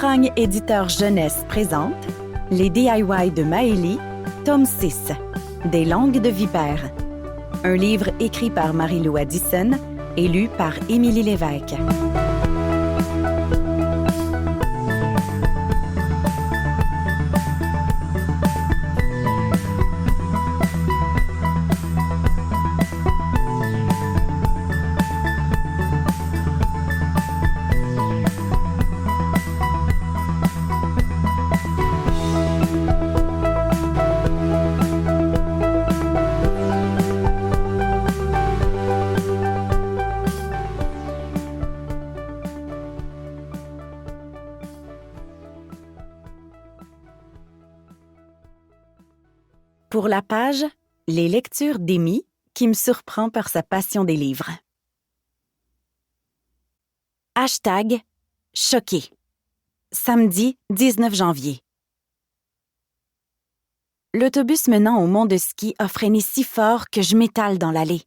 Champagne Éditeur Jeunesse présente Les DIY de Maëlie, tome 6, Des langues de vipère. Un livre écrit par Marie-Lou Addison et lu par Émilie Lévesque. Pour la page « Les lectures d'Amy » qui me surprend par sa passion des livres. Hashtag choqué. Samedi 19 janvier. L'autobus menant au mont de ski a freiné si fort que je m'étale dans l'allée.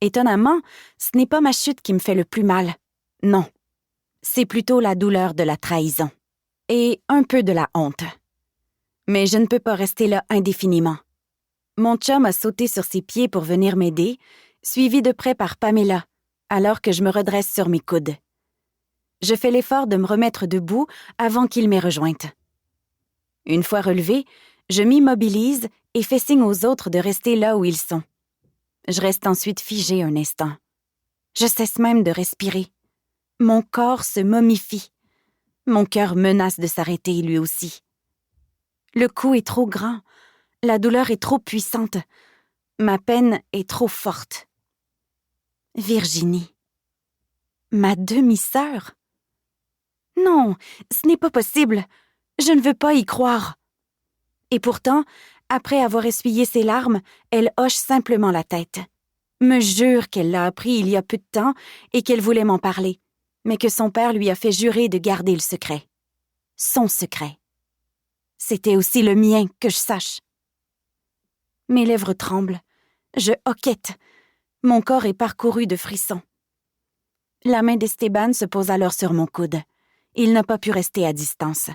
Étonnamment, ce n'est pas ma chute qui me fait le plus mal. Non, c'est plutôt la douleur de la trahison. Et un peu de la honte. Mais je ne peux pas rester là indéfiniment. Mon chum a sauté sur ses pieds pour venir m'aider, suivi de près par Pamela, alors que je me redresse sur mes coudes. Je fais l'effort de me remettre debout avant qu'il m'ait rejointe. Une fois relevé, je m'immobilise et fais signe aux autres de rester là où ils sont. Je reste ensuite figée un instant. Je cesse même de respirer. Mon corps se momifie. Mon cœur menace de s'arrêter lui aussi. Le coup est trop grand, la douleur est trop puissante, ma peine est trop forte. Virginie. Ma demi-sœur? Non, ce n'est pas possible. Je ne veux pas y croire. Et pourtant, après avoir essuyé ses larmes, elle hoche simplement la tête. Me jure qu'elle l'a appris il y a peu de temps et qu'elle voulait m'en parler, mais que son père lui a fait jurer de garder le secret. Son secret. C'était aussi le mien, que je sache. Mes lèvres tremblent. Je hoquette. Mon corps est parcouru de frissons. La main d'Esteban se pose alors sur mon coude. Il n'a pas pu rester à distance.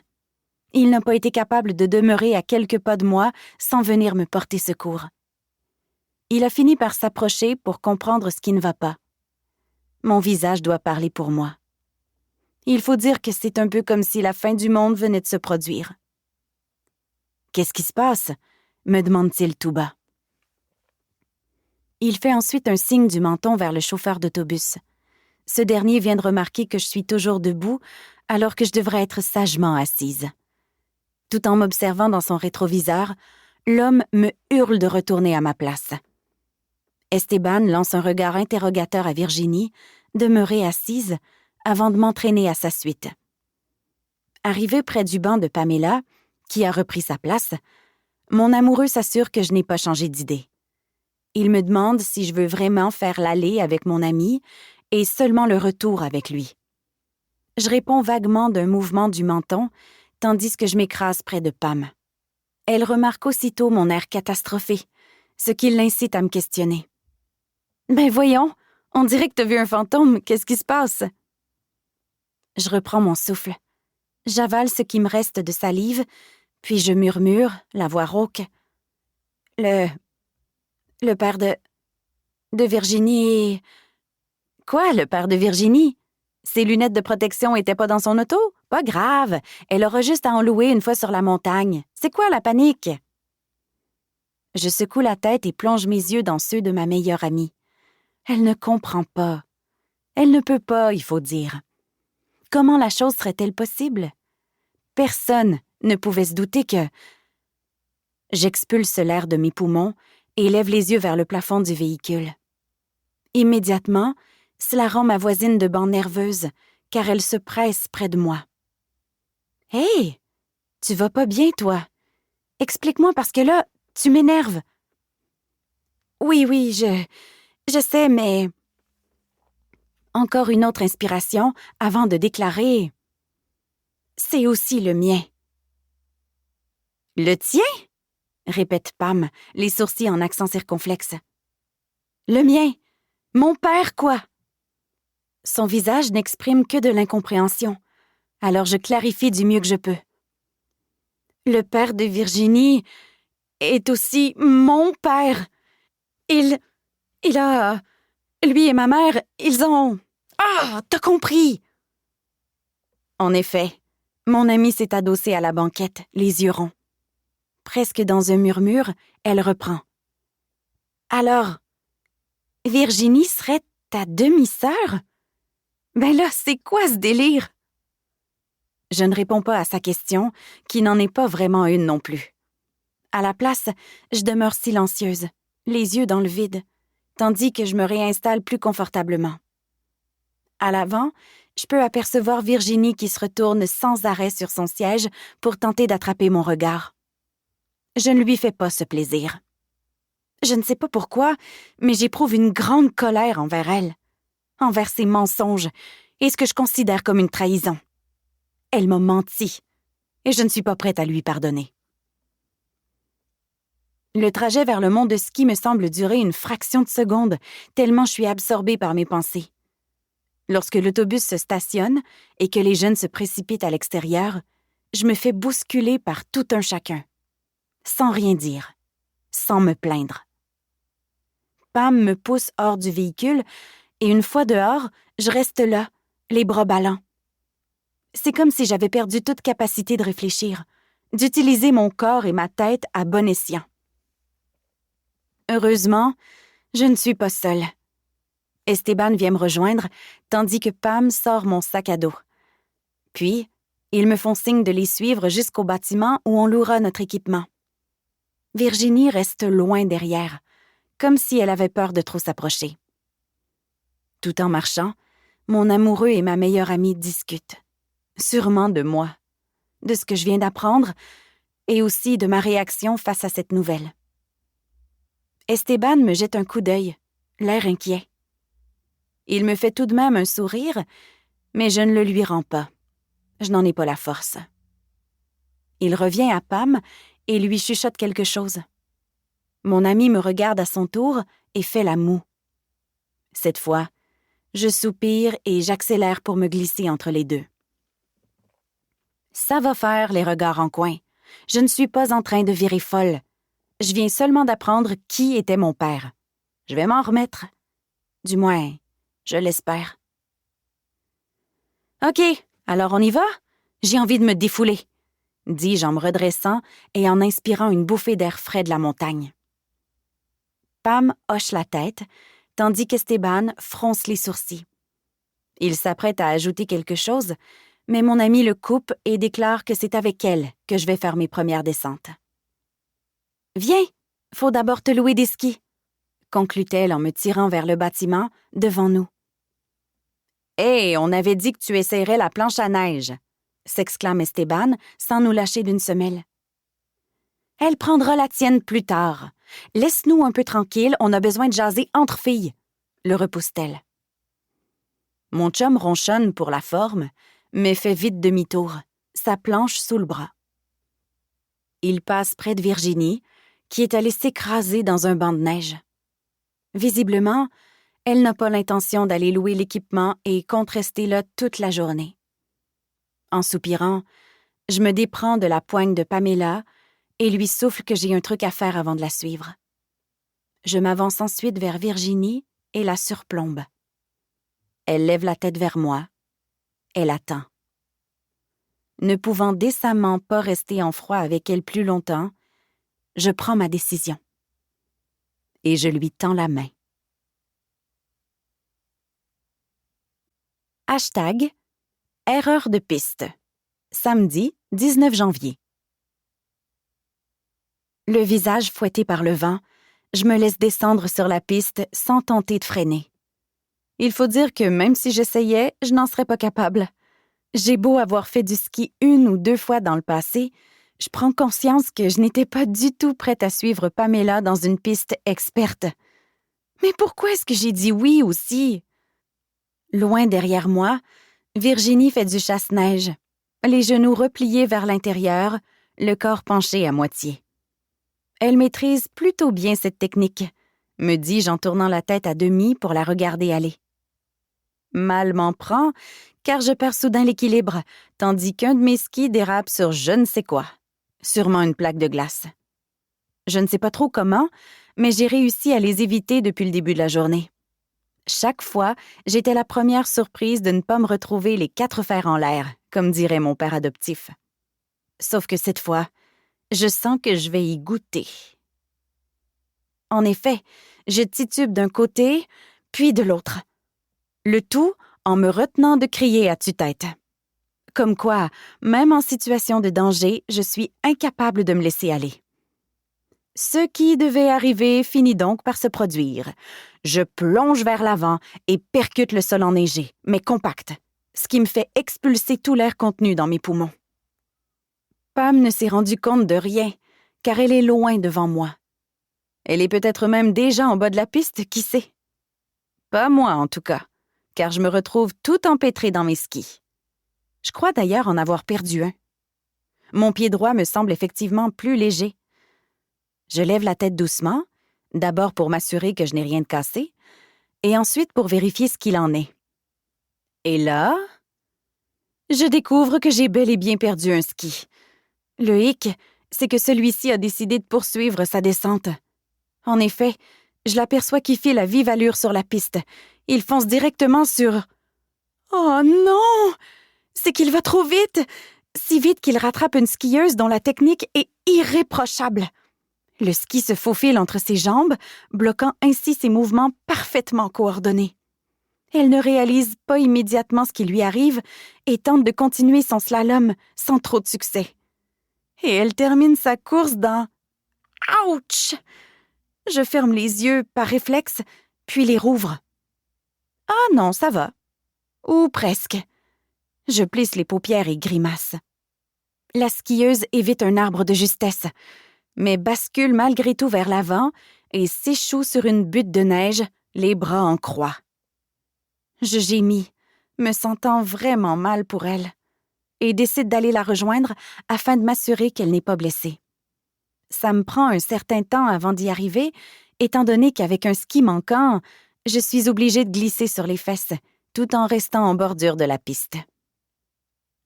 Il n'a pas été capable de demeurer à quelques pas de moi sans venir me porter secours. Il a fini par s'approcher pour comprendre ce qui ne va pas. Mon visage doit parler pour moi. Il faut dire que c'est un peu comme si la fin du monde venait de se produire. « Qu'est-ce qui se passe ?» me demande-t-il tout bas. Il fait ensuite un signe du menton vers le chauffeur d'autobus. Ce dernier vient de remarquer que je suis toujours debout, alors que je devrais être sagement assise. Tout en m'observant dans son rétroviseur, l'homme me hurle de retourner à ma place. Esteban lance un regard interrogateur à Virginie, demeurée assise, avant de m'entraîner à sa suite. Arrivé près du banc de Pamela, qui a repris sa place, mon amoureux s'assure que je n'ai pas changé d'idée. Il me demande si je veux vraiment faire l'aller avec mon ami et seulement le retour avec lui. Je réponds vaguement d'un mouvement du menton, tandis que je m'écrase près de Pam. Elle remarque aussitôt mon air catastrophé, ce qui l'incite à me questionner. « Ben voyons, on dirait que t'as vu un fantôme, qu'est-ce qui se passe? » Je reprends mon souffle. J'avale ce qui me reste de salive, puis je murmure, la voix rauque. Le père de Virginie... Quoi, le père de Virginie? Ses lunettes de protection étaient pas dans son auto? Pas grave, elle aura juste à en louer une fois sur la montagne. C'est quoi la panique? Je secoue la tête et plonge mes yeux dans ceux de ma meilleure amie. Elle ne comprend pas. Elle ne peut pas, il faut dire. Comment la chose serait-elle possible? Personne ne pouvait se douter que... J'expulse l'air de mes poumons et lève les yeux vers le plafond du véhicule. Immédiatement, cela rend ma voisine de banc nerveuse, car elle se presse près de moi. « Hey, tu vas pas bien, toi? Explique-moi parce que là, tu m'énerves. »« Oui, je sais, mais... » Encore une autre inspiration avant de déclarer « C'est aussi le mien. »« Le tien? » répète Pam, les sourcils en accent circonflexe. « Le mien. Mon père, quoi? » Son visage n'exprime que de l'incompréhension. Alors je clarifie du mieux que je peux. Le père de Virginie est aussi mon père. Il a... Lui et ma mère, ils ont... Ah, t'as compris! En effet, mon amie s'est adossée à la banquette, les yeux ronds. Presque dans un murmure, elle reprend. Alors, Virginie serait ta demi-sœur? Ben là, c'est quoi ce délire? Je ne réponds pas à sa question, qui n'en est pas vraiment une non plus. À la place, je demeure silencieuse, les yeux dans le vide, tandis que je me réinstalle plus confortablement. À l'avant, je peux apercevoir Virginie qui se retourne sans arrêt sur son siège pour tenter d'attraper mon regard. Je ne lui fais pas ce plaisir. Je ne sais pas pourquoi, mais j'éprouve une grande colère envers elle, envers ses mensonges et ce que je considère comme une trahison. Elle m'a menti, et je ne suis pas prête à lui pardonner. Le trajet vers le mont de ski me semble durer une fraction de seconde, tellement je suis absorbée par mes pensées. Lorsque l'autobus se stationne et que les jeunes se précipitent à l'extérieur, je me fais bousculer par tout un chacun, sans rien dire, sans me plaindre. Pam me pousse hors du véhicule et une fois dehors, je reste là, les bras ballants. C'est comme si j'avais perdu toute capacité de réfléchir, d'utiliser mon corps et ma tête à bon escient. Heureusement, je ne suis pas seule. Esteban vient me rejoindre, tandis que Pam sort mon sac à dos. Puis, ils me font signe de les suivre jusqu'au bâtiment où on louera notre équipement. Virginie reste loin derrière, comme si elle avait peur de trop s'approcher. Tout en marchant, mon amoureux et ma meilleure amie discutent. Sûrement de moi, de ce que je viens d'apprendre et aussi de ma réaction face à cette nouvelle. Esteban me jette un coup d'œil, l'air inquiet. Il me fait tout de même un sourire, mais je ne le lui rends pas. Je n'en ai pas la force. Il revient à Pam et lui chuchote quelque chose. Mon ami me regarde à son tour et fait la moue. Cette fois, je soupire et j'accélère pour me glisser entre les deux. Ça va faire, les regards en coin. Je ne suis pas en train de virer folle. Je viens seulement d'apprendre qui était mon père. Je vais m'en remettre. Du moins, je l'espère. OK, alors on y va? J'ai envie de me défouler, dis-je en me redressant et en inspirant une bouffée d'air frais de la montagne. Pam hoche la tête, tandis qu'Esteban fronce les sourcils. Il s'apprête à ajouter quelque chose, mais mon ami le coupe et déclare que c'est avec elle que je vais faire mes premières descentes. « Viens, faut d'abord te louer des skis », conclut-elle en me tirant vers le bâtiment devant nous. « Hé, on avait dit que tu essayerais la planche à neige », s'exclame Esteban sans nous lâcher d'une semelle. « Elle prendra la tienne plus tard. Laisse-nous un peu tranquille, on a besoin de jaser entre filles », le repousse-t-elle. Mon chum ronchonne pour la forme, mais fait vite demi-tour, sa planche sous le bras. Il passe près de Virginie, qui est allée s'écraser dans un banc de neige. Visiblement, elle n'a pas l'intention d'aller louer l'équipement et compte rester là toute la journée. En soupirant, je me déprends de la poigne de Pamela et lui souffle que j'ai un truc à faire avant de la suivre. Je m'avance ensuite vers Virginie et la surplombe. Elle lève la tête vers moi. Elle attend. Ne pouvant décemment pas rester en froid avec elle plus longtemps, je prends ma décision. Et je lui tends la main. Hashtag Erreur de piste. Samedi, 19 janvier. Le visage fouetté par le vent, je me laisse descendre sur la piste sans tenter de freiner. Il faut dire que même si j'essayais, je n'en serais pas capable. J'ai beau avoir fait du ski 1 ou 2 fois dans le passé, je prends conscience que je n'étais pas du tout prête à suivre Pamela dans une piste experte. Mais pourquoi est-ce que j'ai dit oui aussi? Loin derrière moi, Virginie fait du chasse-neige, les genoux repliés vers l'intérieur, le corps penché à moitié. Elle maîtrise plutôt bien cette technique, me dis-je en tournant la tête à demi pour la regarder aller. Mal m'en prend, car je perds soudain l'équilibre, tandis qu'un de mes skis dérape sur je ne sais quoi. Sûrement une plaque de glace. Je ne sais pas trop comment, mais j'ai réussi à les éviter depuis le début de la journée. Chaque fois, j'étais la première surprise de ne pas me retrouver les 4 fers en l'air, comme dirait mon père adoptif. Sauf que cette fois, je sens que je vais y goûter. En effet, je titube d'un côté, puis de l'autre. Le tout en me retenant de crier à tue-tête. Comme quoi, même en situation de danger, je suis incapable de me laisser aller. Ce qui devait arriver finit donc par se produire. Je plonge vers l'avant et percute le sol enneigé, mais compact, ce qui me fait expulser tout l'air contenu dans mes poumons. Pam ne s'est rendue compte de rien, car elle est loin devant moi. Elle est peut-être même déjà en bas de la piste, qui sait? Pas moi, en tout cas, car je me retrouve tout empêtrée dans mes skis. Je crois d'ailleurs en avoir perdu un. Mon pied droit me semble effectivement plus léger. Je lève la tête doucement, d'abord pour m'assurer que je n'ai rien de cassé, et ensuite pour vérifier ce qu'il en est. Et là, je découvre que j'ai bel et bien perdu un ski. Le hic, c'est que celui-ci a décidé de poursuivre sa descente. En effet, je l'aperçois qui file à vive allure sur la piste. Il fonce directement sur... Oh non! C'est qu'il va trop vite! Si vite qu'il rattrape une skieuse dont la technique est irréprochable. Le ski se faufile entre ses jambes, bloquant ainsi ses mouvements parfaitement coordonnés. Elle ne réalise pas immédiatement ce qui lui arrive et tente de continuer son slalom sans trop de succès. Et elle termine sa course dans... Ouch! Je ferme les yeux par réflexe, puis les rouvre. Ah non, ça va. Ou presque. Je plisse les paupières et grimace. La skieuse évite un arbre de justesse, mais bascule malgré tout vers l'avant et s'échoue sur une butte de neige, les bras en croix. Je gémis, me sentant vraiment mal pour elle, et décide d'aller la rejoindre afin de m'assurer qu'elle n'est pas blessée. Ça me prend un certain temps avant d'y arriver, étant donné qu'avec un ski manquant, je suis obligée de glisser sur les fesses, tout en restant en bordure de la piste.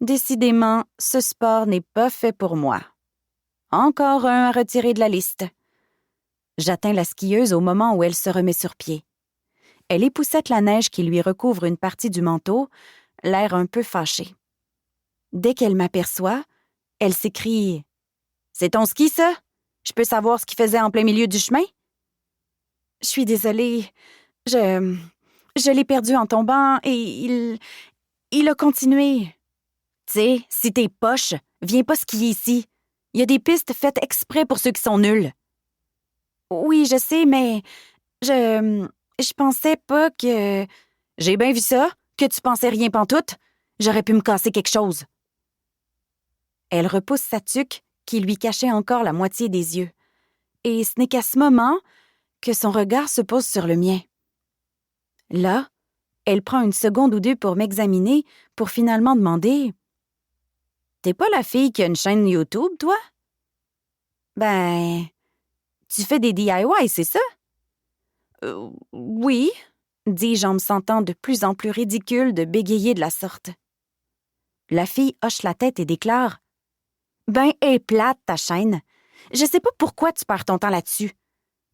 Décidément, ce sport n'est pas fait pour moi. Encore un à retirer de la liste. J'atteins la skieuse au moment où elle se remet sur pied. Elle époussette la neige qui lui recouvre une partie du manteau, l'air un peu fâché. Dès qu'elle m'aperçoit, elle s'écrie « C'est ton ski, ça? Je peux savoir ce qu'il faisait en plein milieu du chemin? » Je suis désolée. Je l'ai perdu en tombant et il a continué. Tu sais, si t'es poche, viens pas skier ici. Il y a des pistes faites exprès pour ceux qui sont nuls. Oui, je sais, mais je pensais pas que... J'ai bien vu ça, que tu pensais rien pantoute. J'aurais pu me casser quelque chose. Elle repousse sa tuque qui lui cachait encore la moitié des yeux. Et ce n'est qu'à ce moment que son regard se pose sur le mien. Là, elle prend une seconde ou deux pour m'examiner, pour finalement demander « T'es pas la fille qui a une chaîne YouTube, toi? » Ben, tu fais des DIY, c'est ça? Oui, dis-je en me sentant de plus en plus ridicule de bégayer de la sorte. La fille hoche la tête et déclare « Ben, elle est plate, ta chaîne. Je sais pas pourquoi tu perds ton temps là-dessus.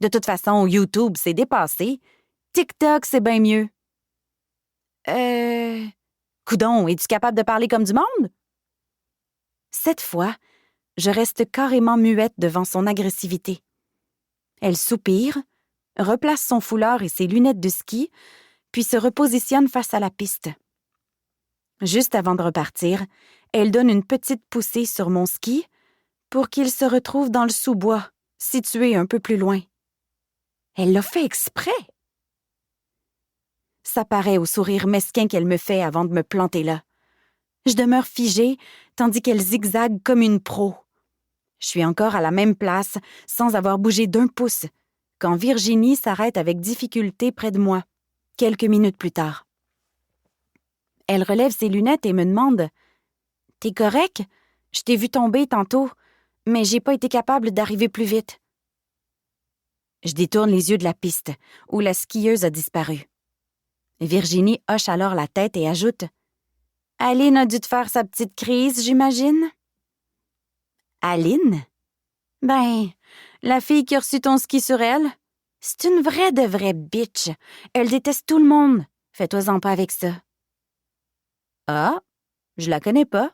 De toute façon, YouTube, c'est dépassé. TikTok, c'est bien mieux. » Coudon, es-tu capable de parler comme du monde? Cette fois, je reste carrément muette devant son agressivité. Elle soupire, replace son foulard et ses lunettes de ski, puis se repositionne face à la piste. Juste avant de repartir, elle donne une petite poussée sur mon ski pour qu'il se retrouve dans le sous-bois, situé un peu plus loin. Elle l'a fait exprès. Ça paraît au sourire mesquin qu'elle me fait avant de me planter là. Je demeure figée, tandis qu'elle zigzague comme une pro. Je suis encore à la même place, sans avoir bougé d'un pouce, quand Virginie s'arrête avec difficulté près de moi, quelques minutes plus tard. Elle relève ses lunettes et me demande « T'es correct? Je t'ai vu tomber tantôt, mais j'ai pas été capable d'arriver plus vite. » Je détourne les yeux de la piste, où la skieuse a disparu. Virginie hoche alors la tête et ajoute « Aline a dû te faire sa petite crise, j'imagine? » Aline? Ben, la fille qui a reçu ton ski sur elle? C'est une vraie de vraie bitch. Elle déteste tout le monde. Fais-toi-en pas avec ça. Ah, je la connais pas.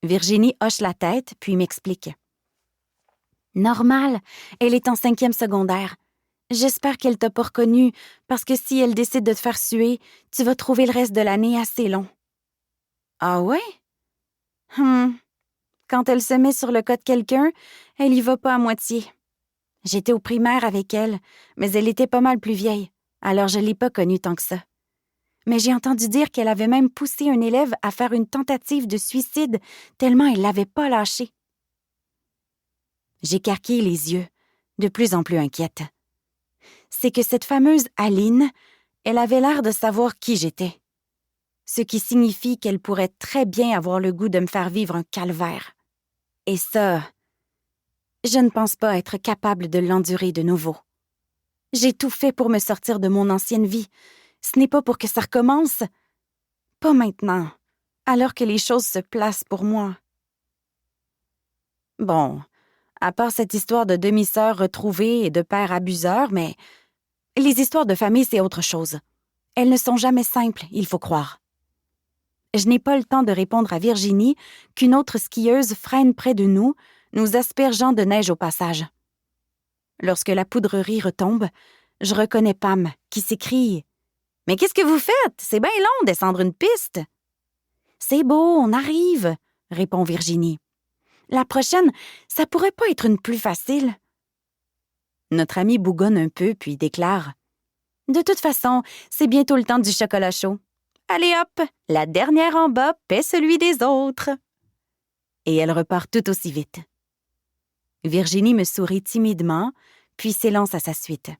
Virginie hoche la tête, puis m'explique. Normal, elle est en 5e secondaire. J'espère qu'elle t'a pas reconnu, parce que si elle décide de te faire suer, tu vas trouver le reste de l'année assez long. Ah ouais? Quand elle se met sur le cas de quelqu'un, elle y va pas à moitié. J'étais au primaire avec elle, mais elle était pas mal plus vieille, alors je l'ai pas connue tant que ça. Mais j'ai entendu dire qu'elle avait même poussé un élève à faire une tentative de suicide tellement elle l'avait pas lâché. J'écarquille les yeux, de plus en plus inquiète. C'est que cette fameuse Aline, elle avait l'air de savoir qui j'étais. Ce qui signifie qu'elle pourrait très bien avoir le goût de me faire vivre un calvaire. Et ça, je ne pense pas être capable de l'endurer de nouveau. J'ai tout fait pour me sortir de mon ancienne vie. Ce n'est pas pour que ça recommence. Pas maintenant, alors que les choses se placent pour moi. Bon, à part cette histoire de demi-sœur retrouvée et de père abuseur, mais les histoires de famille, c'est autre chose. Elles ne sont jamais simples, il faut croire. Je n'ai pas le temps de répondre à Virginie qu'une autre skieuse freine près de nous, nous aspergeant de neige au passage. Lorsque la poudrerie retombe, je reconnais Pam, qui s'écrie « Mais qu'est-ce que vous faites? C'est bien long, descendre une piste! »« C'est beau, on arrive, » répond Virginie. « La prochaine, ça pourrait pas être une plus facile. » Notre amie bougonne un peu, puis déclare « De toute façon, c'est bientôt le temps du chocolat chaud. Allez hop, la dernière en bas paie celui des autres. » Et elle repart tout aussi vite. Virginie me sourit timidement, puis s'élance à sa suite.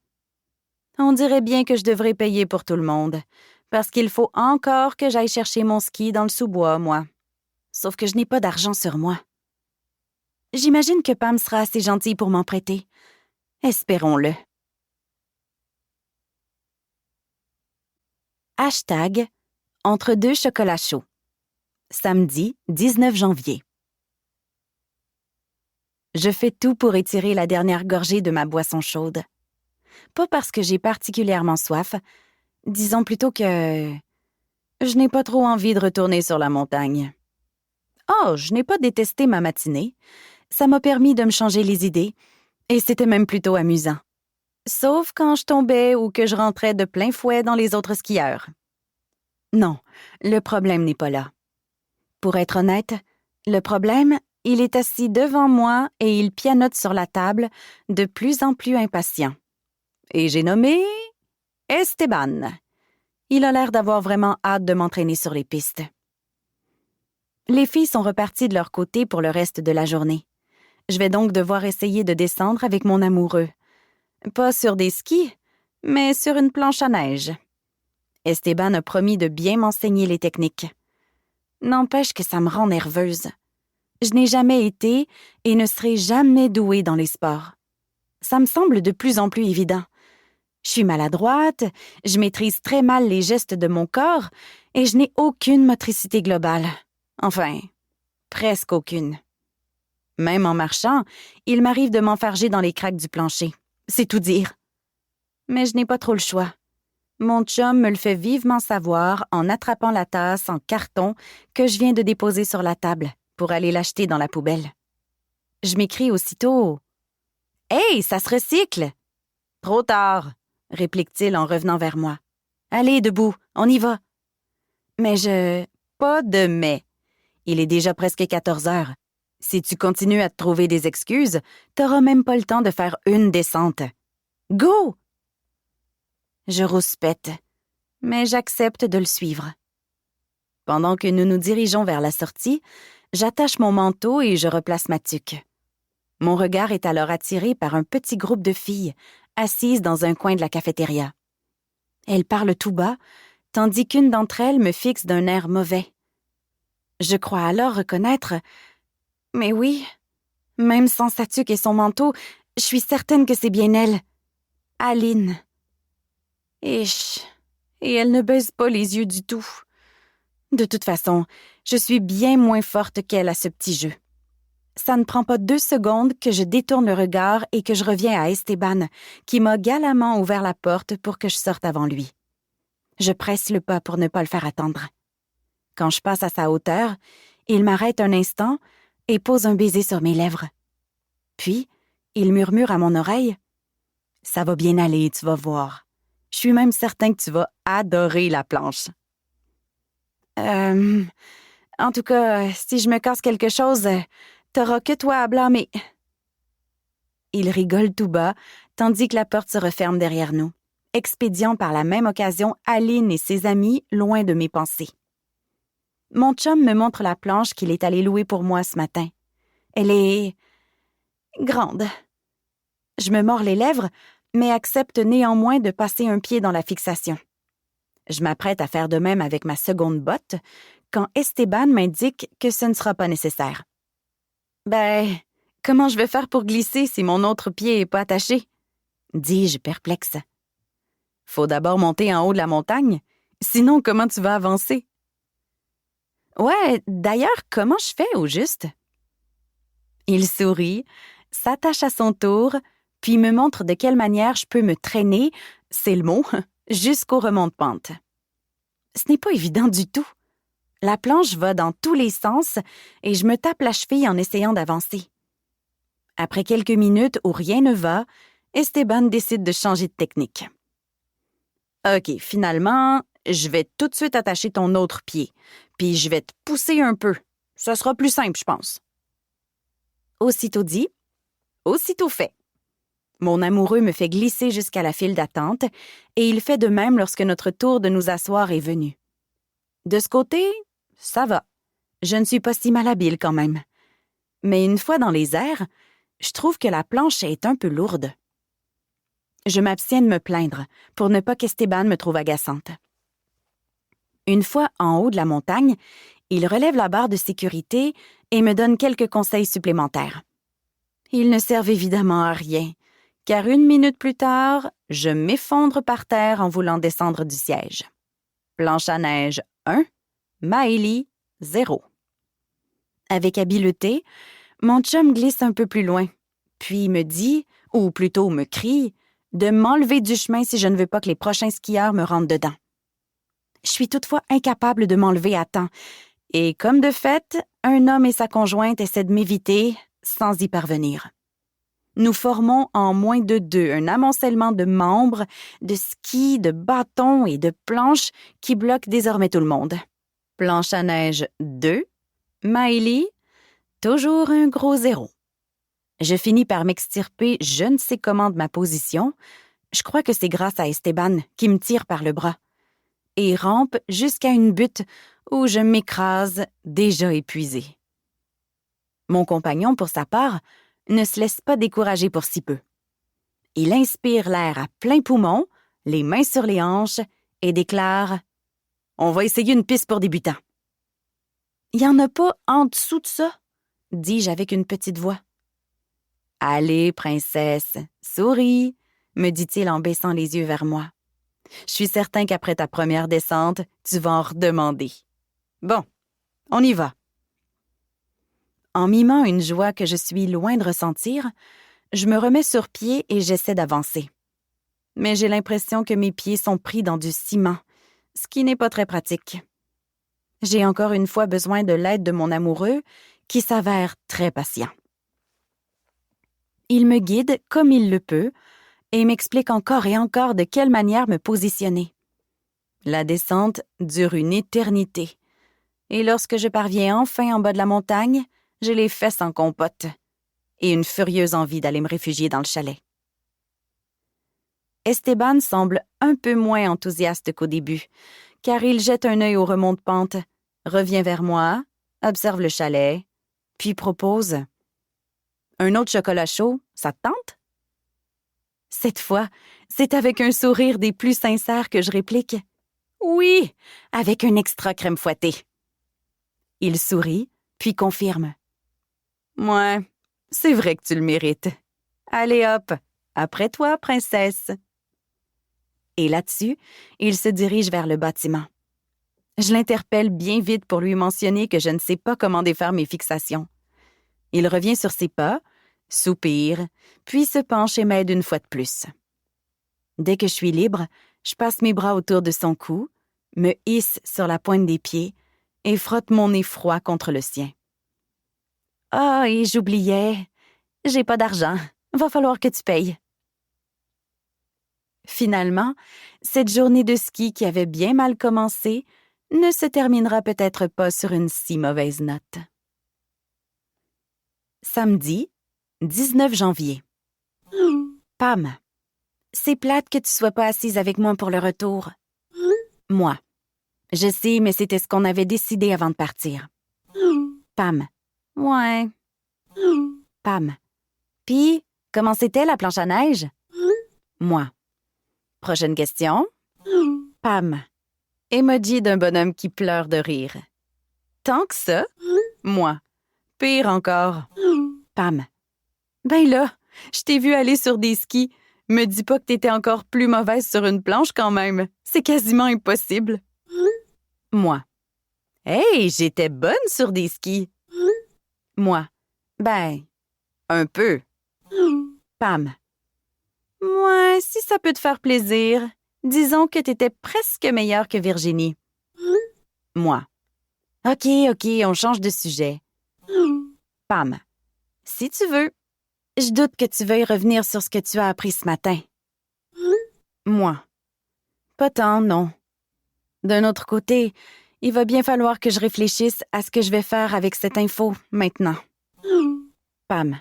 On dirait bien que je devrais payer pour tout le monde, parce qu'il faut encore que j'aille chercher mon ski dans le sous-bois, moi. Sauf que je n'ai pas d'argent sur moi. J'imagine que Pam sera assez gentille pour m'en prêter. Espérons-le. Hashtag Entre deux chocolats chauds. Samedi, 19 janvier. Je fais tout pour étirer la dernière gorgée de ma boisson chaude. Pas parce que j'ai particulièrement soif, disons plutôt que je n'ai pas trop envie de retourner sur la montagne. Oh, je n'ai pas détesté ma matinée. Ça m'a permis de me changer les idées, et c'était même plutôt amusant. Sauf quand je tombais ou que je rentrais de plein fouet dans les autres skieurs. Non, le problème n'est pas là. Pour être honnête, le problème, il est assis devant moi et il pianote sur la table, de plus en plus impatient. Et j'ai nommé Esteban. Il a l'air d'avoir vraiment hâte de m'entraîner sur les pistes. Les filles sont reparties de leur côté pour le reste de la journée. Je vais donc devoir essayer de descendre avec mon amoureux. Pas sur des skis, mais sur une planche à neige. Esteban a promis de bien m'enseigner les techniques. N'empêche que ça me rend nerveuse. Je n'ai jamais été et ne serai jamais douée dans les sports. Ça me semble de plus en plus évident. Je suis maladroite, je maîtrise très mal les gestes de mon corps et je n'ai aucune motricité globale. Enfin, presque aucune. Même en marchant, il m'arrive de m'enfarger dans les craques du plancher. C'est tout dire. Mais je n'ai pas trop le choix. Mon chum me le fait vivement savoir en attrapant la tasse en carton que je viens de déposer sur la table pour aller l'acheter dans la poubelle. Je m'écrie aussitôt « Hey, ça se recycle! » « Trop tard, » réplique-t-il en revenant vers moi. « Allez, debout, on y va. » Mais pas de mais. Il est déjà presque 14 heures. Si tu continues à te trouver des excuses, t'auras même pas le temps de faire une descente. Go! Je rouspète, mais j'accepte de le suivre. Pendant que nous nous dirigeons vers la sortie, j'attache mon manteau et je replace ma tuque. Mon regard est alors attiré par un petit groupe de filles assises dans un coin de la cafétéria. Elles parlent tout bas, tandis qu'une d'entre elles me fixe d'un air mauvais. Je crois alors reconnaître... Mais oui, même sans sa tuque et son manteau, je suis certaine que c'est bien elle. Aline. et elle ne baisse pas les yeux du tout. De toute façon, je suis bien moins forte qu'elle à ce petit jeu. Ça ne prend pas 2 secondes que je détourne le regard et que je reviens à Esteban, qui m'a galamment ouvert la porte pour que je sorte avant lui. Je presse le pas pour ne pas le faire attendre. Quand je passe à sa hauteur, il m'arrête un instant et pose un baiser sur mes lèvres. Puis, il murmure à mon oreille « Ça va bien aller, tu vas voir. Je suis même certain que tu vas adorer la planche. » En tout cas, si je me casse quelque chose, t'auras que toi à blâmer. » Il rigole tout bas, tandis que la porte se referme derrière nous, expédiant par la même occasion Aline et ses amis loin de mes pensées. Mon chum me montre la planche qu'il est allé louer pour moi ce matin. Elle est grande. Je me mords les lèvres, mais accepte néanmoins de passer un pied dans la fixation. Je m'apprête à faire de même avec ma seconde botte, quand Esteban m'indique que ce ne sera pas nécessaire. Comment je vais faire pour glisser si mon autre pied n'est pas attaché? Dis-je perplexe. Faut d'abord monter en haut de la montagne, sinon comment tu vas avancer? Ouais, d'ailleurs, comment je fais au juste? Il sourit, s'attache à son tour, puis me montre de quelle manière je peux me traîner, c'est le mot, jusqu'au remont de pente. Ce n'est pas évident du tout. La planche va dans tous les sens et je me tape la cheville en essayant d'avancer. Après quelques minutes où rien ne va, Esteban décide de changer de technique. OK, finalement, je vais tout de suite attacher ton autre pied, puis je vais te pousser un peu. Ça sera plus simple, je pense. Aussitôt dit, aussitôt fait. Mon amoureux me fait glisser jusqu'à la file d'attente et il fait de même lorsque notre tour de nous asseoir est venu. De ce côté, ça va. Je ne suis pas si malhabile quand même. Mais une fois dans les airs, je trouve que la planche est un peu lourde. Je m'abstiens de me plaindre pour ne pas qu'Esteban me trouve agaçante. Une fois en haut de la montagne, il relève la barre de sécurité et me donne quelques conseils supplémentaires. Ils ne servent évidemment à rien, car 1 minute plus tard, je m'effondre par terre en voulant descendre du siège. Planche à neige 1, Maëlie 0. Avec habileté, mon chum glisse un peu plus loin, puis me dit, ou plutôt me crie, de m'enlever du chemin si je ne veux pas que les prochains skieurs me rentrent dedans. Je suis toutefois incapable de m'enlever à temps, et comme de fait, un homme et sa conjointe essaient de m'éviter sans y parvenir. Nous formons en moins de 2 un amoncellement de membres, de skis, de bâtons et de planches qui bloquent désormais tout le monde. Planche à neige 2, Maëlie, toujours un gros 0. Je finis par m'extirper je ne sais comment de ma position. Je crois que c'est grâce à Esteban qui me tire par le bras. Et rampe jusqu'à une butte où je m'écrase, déjà épuisée. Mon compagnon, pour sa part, ne se laisse pas décourager pour si peu. Il inspire l'air à plein poumon, les mains sur les hanches, et déclare « On va essayer une piste pour débutants. » « Il n'y en a pas en dessous de ça? » dis-je avec une petite voix. « Allez, princesse, souris, » me dit-il en baissant les yeux vers moi. « Je suis certain qu'après ta première descente, tu vas en redemander. Bon, on y va. » En mimant une joie que je suis loin de ressentir, je me remets sur pied et j'essaie d'avancer. Mais j'ai l'impression que mes pieds sont pris dans du ciment, ce qui n'est pas très pratique. J'ai encore une fois besoin de l'aide de mon amoureux, qui s'avère très patient. Il me guide comme il le peut et m'explique encore et encore de quelle manière me positionner. La descente dure une éternité, et lorsque je parviens enfin en bas de la montagne, j'ai les fesses en compote et une furieuse envie d'aller me réfugier dans le chalet. Esteban semble un peu moins enthousiaste qu'au début, car il jette un œil au remont de pente, revient vers moi, observe le chalet, puis propose « Un autre chocolat chaud, ça te tente? » Cette fois, c'est avec un sourire des plus sincères que je réplique « Oui, avec un extra crème fouettée. » Il sourit, puis confirme « Ouais, c'est vrai que tu le mérites. Allez hop, après toi, princesse. » Et là-dessus, il se dirige vers le bâtiment. Je l'interpelle bien vite pour lui mentionner que je ne sais pas comment défaire mes fixations. Il revient sur ses pas, soupire, puis se penche et m'aide une fois de plus. Dès que je suis libre, je passe mes bras autour de son cou, me hisse sur la pointe des pieds et frotte mon nez froid contre le sien. « Ah, et j'oubliais, j'ai pas d'argent, va falloir que tu payes. » Finalement, cette journée de ski qui avait bien mal commencé ne se terminera peut-être pas sur une si mauvaise note. Samedi, 19 janvier. Pam, c'est plate que tu sois pas assise avec moi pour le retour. Moi, je sais, mais c'était ce qu'on avait décidé avant de partir. Pam, ouais. Pam, puis, comment c'était la planche à neige? Moi. Prochaine question. Pam, emoji d'un bonhomme qui pleure de rire. Tant que ça? Moi. Pire encore. Pam. Ben là, je t'ai vu aller sur des skis. Me dis pas que t'étais encore plus mauvaise sur une planche quand même. C'est quasiment impossible. Moi. Hey, j'étais bonne sur des skis. Moi. Ben, un peu. Pam. Ouais, si ça peut te faire plaisir, disons que t'étais presque meilleure que Virginie. Moi. OK, on change de sujet. Pam. Si tu veux. Je doute que tu veuilles revenir sur ce que tu as appris ce matin. Moi. Pas tant, non. D'un autre côté, il va bien falloir que je réfléchisse à ce que je vais faire avec cette info maintenant. Pam.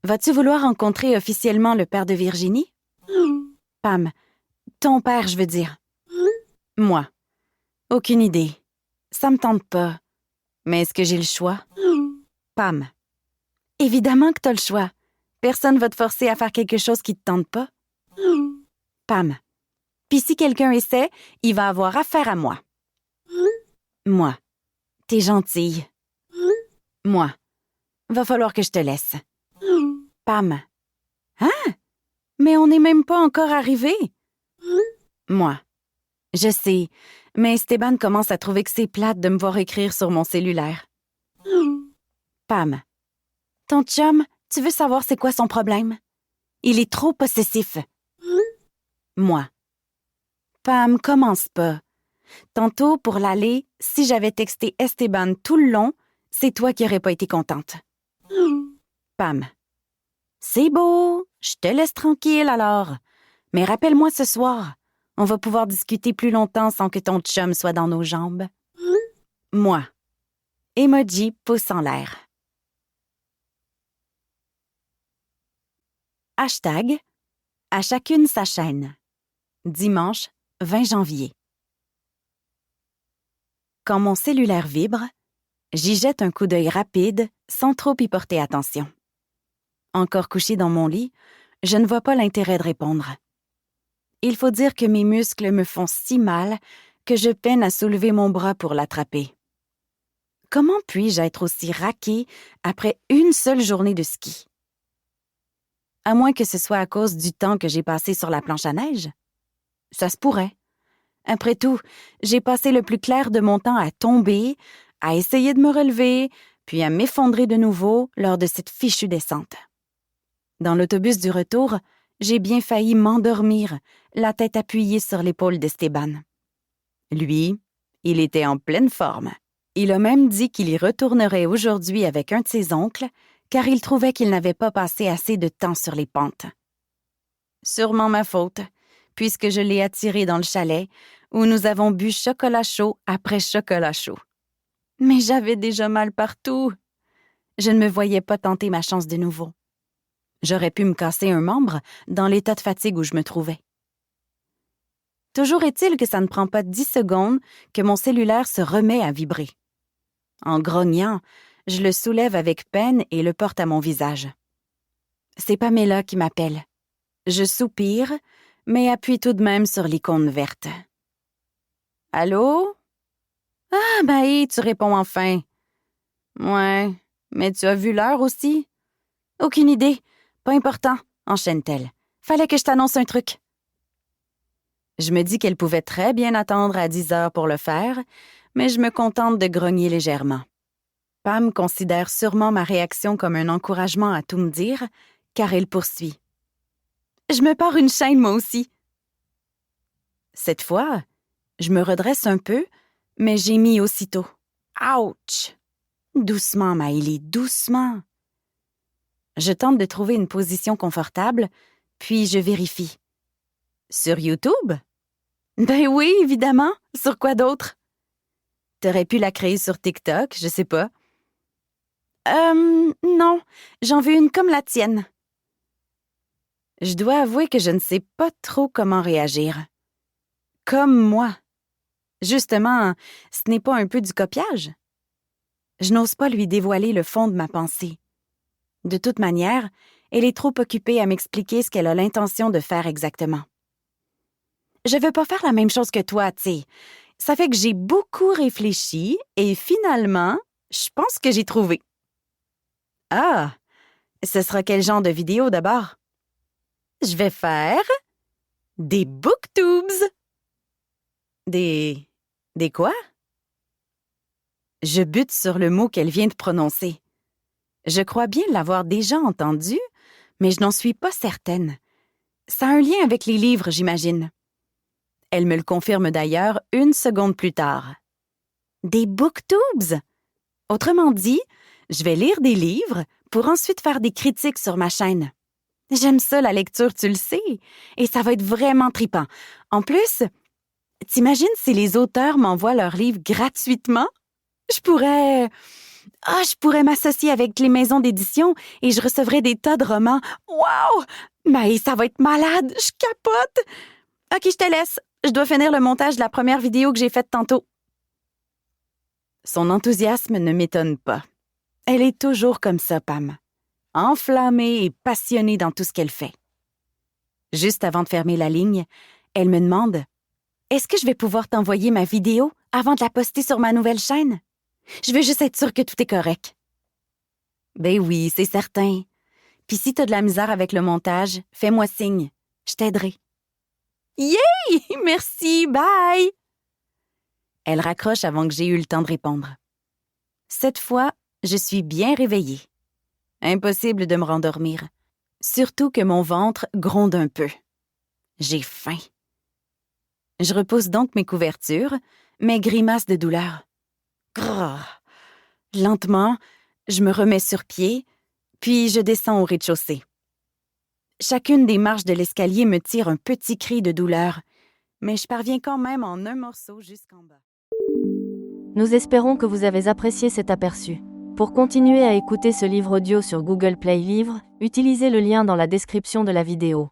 Vas-tu vouloir rencontrer officiellement le père de Virginie? Pam. Ton père, je veux dire. Moi. Aucune idée. Ça me tente pas. Mais est-ce que j'ai le choix? Pam. Évidemment que t'as le choix. Personne va te forcer à faire quelque chose qui te tente pas. Pam. Puis si quelqu'un essaie, il va avoir affaire à moi. Moi. T'es gentille. Moi. Va falloir que je te laisse. Pam. Hein? Mais on n'est même pas encore arrivé. Moi. Je sais, mais Esteban commence à trouver que c'est plate de me voir écrire sur mon cellulaire. Pam. Ton chum, tu veux savoir c'est quoi son problème? Il est trop possessif. Moi. Pam, commence pas. Tantôt, pour l'aller, si j'avais texté Esteban tout le long, c'est toi qui aurais pas été contente. Pam. C'est beau, je te laisse tranquille alors. Mais rappelle-moi ce soir. On va pouvoir discuter plus longtemps sans que ton chum soit dans nos jambes. Moi. Emoji pouce en l'air. Hashtag à chacune sa chaîne. Dimanche 20 janvier. Quand mon cellulaire vibre, j'y jette un coup d'œil rapide sans trop y porter attention. Encore couché dans mon lit, je ne vois pas l'intérêt de répondre. Il faut dire que mes muscles me font si mal que je peine à soulever mon bras pour l'attraper. Comment puis-je être aussi raquée après une seule journée de ski? À moins que ce soit à cause du temps que j'ai passé sur la planche à neige. Ça se pourrait. Après tout, j'ai passé le plus clair de mon temps à tomber, à essayer de me relever, puis à m'effondrer de nouveau lors de cette fichue descente. Dans l'autobus du retour, j'ai bien failli m'endormir, la tête appuyée sur l'épaule d'Esteban. Lui, il était en pleine forme. Il a même dit qu'il y retournerait aujourd'hui avec un de ses oncles, car il trouvait qu'il n'avait pas passé assez de temps sur les pentes. Sûrement ma faute, puisque je l'ai attiré dans le chalet, où nous avons bu chocolat chaud après chocolat chaud. Mais j'avais déjà mal partout. Je ne me voyais pas tenter ma chance de nouveau. J'aurais pu me casser un membre dans l'état de fatigue où je me trouvais. Toujours est-il que ça ne prend pas 10 secondes que mon cellulaire se remet à vibrer. En grognant, je le soulève avec peine et le porte à mon visage. C'est Pamela qui m'appelle. Je soupire, mais appuie tout de même sur l'icône verte. « Allô? Ah, ben, tu réponds enfin. Ouais, mais tu as vu l'heure aussi? Aucune idée. Pas important, enchaîne-t-elle. Fallait que je t'annonce un truc. Je me dis qu'elle pouvait très bien attendre à 10 heures pour le faire, mais je me contente de grogner légèrement. Pam considère sûrement ma réaction comme un encouragement à tout me dire, car elle poursuit. « Je me pars une chaîne, moi aussi. » Cette fois, je me redresse un peu, mais gémis aussitôt. « Ouch! » Doucement, Maëlie, doucement. Je tente de trouver une position confortable, puis je vérifie. « Sur YouTube? » Ben oui, évidemment. Sur quoi d'autre? T'aurais pu la créer sur TikTok, je sais pas. Non, j'en veux une comme la tienne. Je dois avouer que je ne sais pas trop comment réagir. Comme moi. Justement, ce n'est pas un peu du copiage? Je n'ose pas lui dévoiler le fond de ma pensée. De toute manière, elle est trop occupée à m'expliquer ce qu'elle a l'intention de faire exactement. Je veux pas faire la même chose que toi, tu sais. Ça fait que j'ai beaucoup réfléchi et finalement, je pense que j'ai trouvé. Ah, ce sera quel genre de vidéo d'abord? Je vais faire des booktubes. Des quoi? Je bute sur le mot qu'elle vient de prononcer. Je crois bien l'avoir déjà entendu, mais je n'en suis pas certaine. Ça a un lien avec les livres, j'imagine. Elle me le confirme d'ailleurs 1 seconde plus tard. Des booktubes? Autrement dit, je vais lire des livres pour ensuite faire des critiques sur ma chaîne. J'aime ça, la lecture, tu le sais, et ça va être vraiment tripant. En plus, t'imagines si les auteurs m'envoient leurs livres gratuitement? Je pourrais m'associer avec les maisons d'édition et je recevrais des tas de romans. Wow! Mais ça va être malade, je capote! OK, je te laisse. Je dois finir le montage de la première vidéo que j'ai faite tantôt. Son enthousiasme ne m'étonne pas. Elle est toujours comme ça, Pam. Enflammée et passionnée dans tout ce qu'elle fait. Juste avant de fermer la ligne, elle me demande « Est-ce que je vais pouvoir t'envoyer ma vidéo avant de la poster sur ma nouvelle chaîne? Je veux juste être sûre que tout est correct. » Ben oui, c'est certain. Puis si t'as de la misère avec le montage, fais-moi signe. Je t'aiderai. Yay! Merci, bye! Elle raccroche avant que j'aie eu le temps de répondre. Cette fois, je suis bien réveillée. Impossible de me rendormir. Surtout que mon ventre gronde un peu. J'ai faim. Je repousse donc mes couvertures, mais grimace de douleur. Grrr. Lentement, je me remets sur pied, puis je descends au rez-de-chaussée. Chacune des marches de l'escalier me tire un petit cri de douleur, mais je parviens quand même en un morceau jusqu'en bas. Nous espérons que vous avez apprécié cet aperçu. Pour continuer à écouter ce livre audio sur Google Play Livres, utilisez le lien dans la description de la vidéo.